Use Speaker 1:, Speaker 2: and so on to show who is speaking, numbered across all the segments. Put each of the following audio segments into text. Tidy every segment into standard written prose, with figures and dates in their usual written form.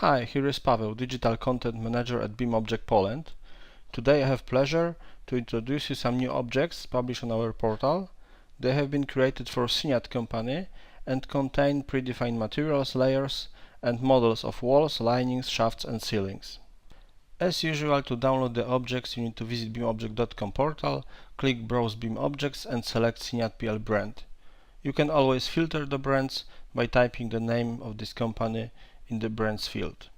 Speaker 1: Hi, here is Paweł, Digital Content Manager at BIM Object Poland. Today I have pleasure to introduce you some new objects published on our portal. They have been created for Siniat company and contain predefined materials, layers and models of walls, linings, shafts and ceilings. As usual, to download the objects you need to visit bimobject.com portal, click Browse BIM Objects and select Siniat.pl brand. You can always filter the brands by typing the name of this company in the brands field.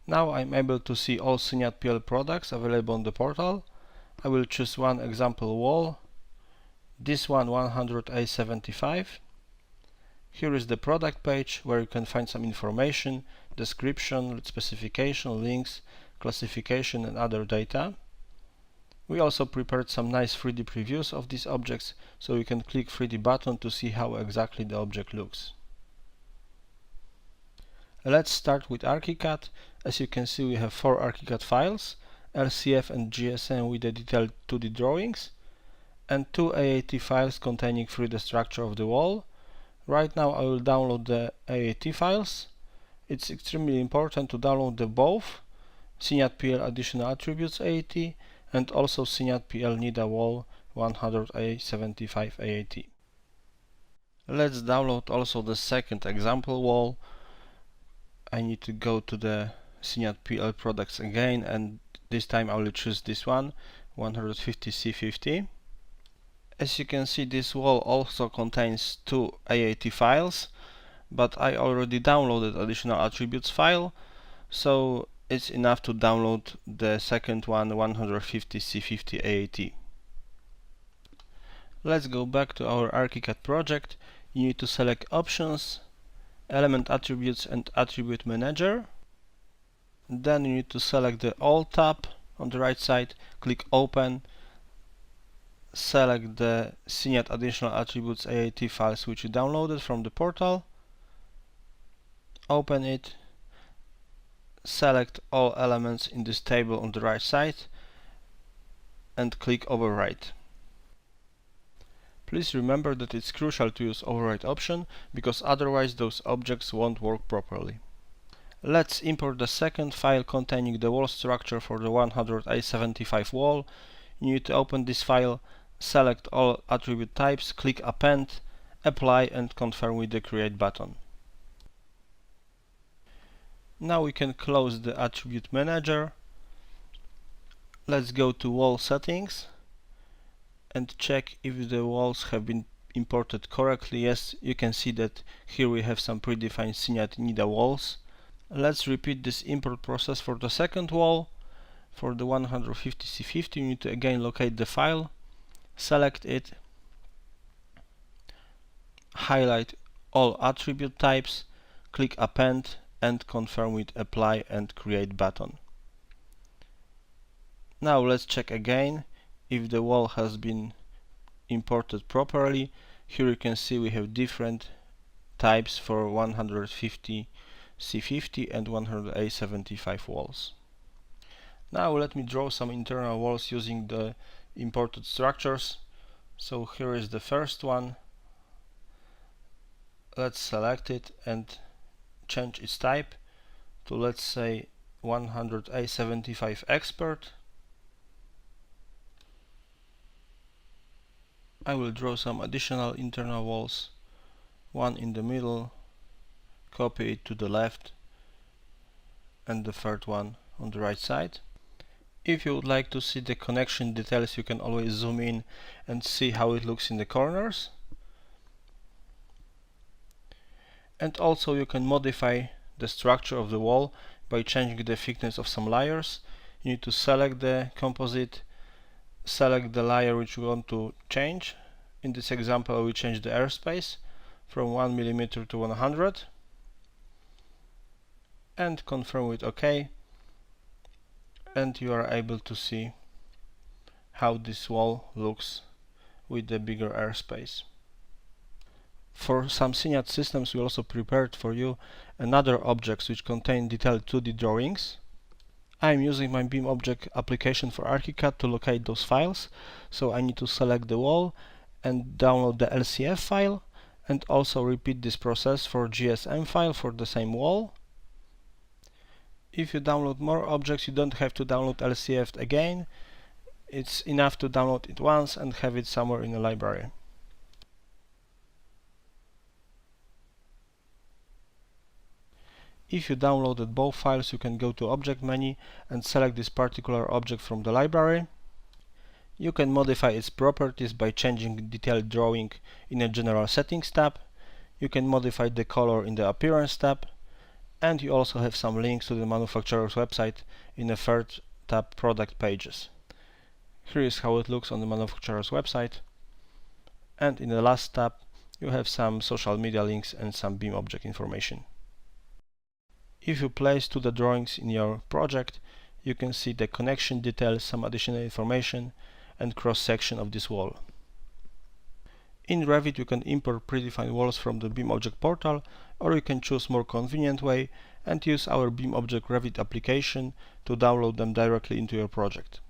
Speaker 1: Now I'm able to see all Siniat.pl products available on the portal. I will choose one example wall, this one 100A75. Here is the product page where you can find some information, description, specification, links, classification and other data. We also prepared some nice 3D previews of these objects, so you can click 3D button to see how exactly the object looks. Let's start with ArchiCAD. As you can see, we have 4 ArchiCAD files, LCF and GSM with the detailed 2D drawings, and 2 AAT files containing 3D structure of the wall. Right now I will download the AAT files. It's extremely important to download the both Siniat.pl additional attributes AAT and also Siniat.pl NIDA wall 100A75 AAT. Let's download also the second example wall. I need to go to the Siniat.pl products again, and this time I will choose this one, 150C50. As you can see, this wall also contains 2 AAT files, but I already downloaded additional attributes file, so it's enough to download the second one, 150C50 AAT. Let's go back to our ArchiCAD project. You need to select Options, Element Attributes and Attribute Manager. Then you need to select the All tab on the right side, click Open, select the Siniat Additional Attributes AAT files which you downloaded from the portal, open it, select all elements in this table on the right side and click Overwrite. Please remember that it's crucial to use Overwrite option, because otherwise those objects won't work properly. Let's import the second file containing the wall structure for the 100A75 wall. You need to open this file, select all attribute types, click Append, Apply and confirm with the Create button. Now we can close the Attribute Manager. Let's go to Wall Settings and check if the walls have been imported correctly. Yes, you can see that here we have some predefined Siniat NIDA walls. Let's repeat this import process for the second wall. For the 150C50, you need to again locate the file, select it, highlight all attribute types, click Append and confirm with Apply and Create button. Now let's check again if the wall has been imported properly. Here you can see we have different types for 150C50 and 100A75 walls. Now let me draw some internal walls using the imported structures. So here is the first one. Let's select it and change its type to, let's say, 100A75 Expert. I will draw some additional internal walls, one in the middle, copy it to the left, and the third one on the right side. If you would like to see the connection details, you can always zoom in and see how it looks in the corners. And also you can modify the structure of the wall by changing the thickness of some layers. You need to select the composite, select the layer which you want to change. In this example, we change the airspace from 1 mm to 100 and confirm with OK, and you are able to see how this wall looks with the bigger airspace. For some Siniat systems, we also prepared for you another objects which contain detailed 2D drawings. I am using my BIM object application for ArchiCAD to locate those files, so I need to select the wall and download the LCF file, And also repeat this process for GSM file for the same wall. If you download more objects, you don't have to download LCF again. It's enough to download it once and have it somewhere in the library. If you downloaded both files, you can go to Object menu and select this particular object from the library. You can modify its properties by changing detailed drawing in a General Settings tab. You can modify the color in the Appearance tab. And you also have some links to the manufacturer's website in the third tab, Product Pages. Here is how it looks on the manufacturer's website. And in the last tab, you have some social media links and some BIM object information. If you place to the drawings in your project, you can see the connection details, some additional information, and cross-section of this wall. In Revit, you can import predefined walls from the BIM object portal, or you can choose more convenient way and use our BIM object Revit application to download them directly into your project.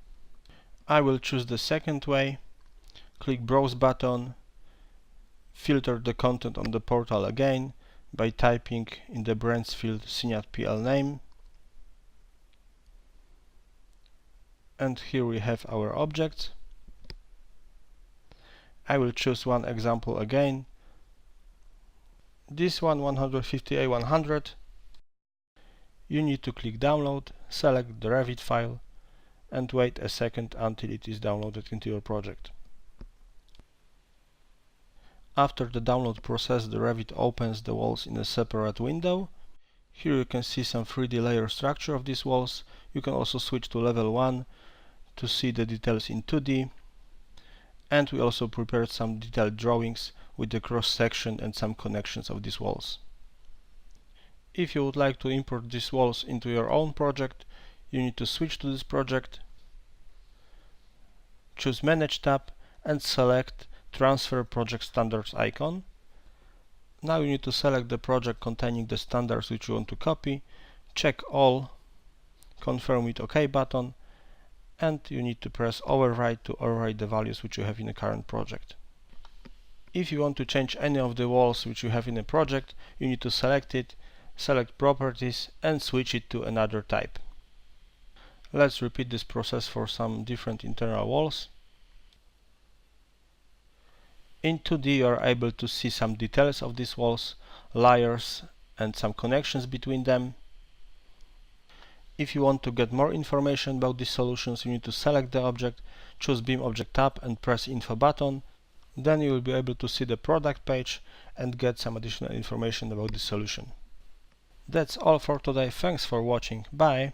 Speaker 1: I will choose the second way. Click Browse button, filter the content on the portal again by typing in the branch field Siniat PL name. And here we have our objects. I will choose one example again. This one, 150A100. You need to click Download, select the Revit file, and wait a second until it is downloaded into your project. After the download process, the Revit opens the walls in a separate window. Here you can see some 3D layer structure of these walls. You can also switch to level 1 to see the details in 2D. And we also prepared some detailed drawings with the cross-section and some connections of these walls. If you would like to import these walls into your own project, you need to switch to this project, choose Manage tab, and select Transfer Project Standards icon. Now you need to select the project containing the standards which you want to copy, check all, confirm with OK button, and you need to press Override to override the values which you have in the current project. If you want to change any of the walls which you have in a project, you need to select it, select Properties, and switch it to another type. Let's repeat this process for some different internal walls. In 2D you are able to see some details of these walls, layers, and some connections between them. If you want to get more information about these solutions, you need to select the object, choose BIM Object tab, and press Info button. Then you will be able to see the product page and get some additional information about this solution. That's all for today. Thanks for watching. Bye!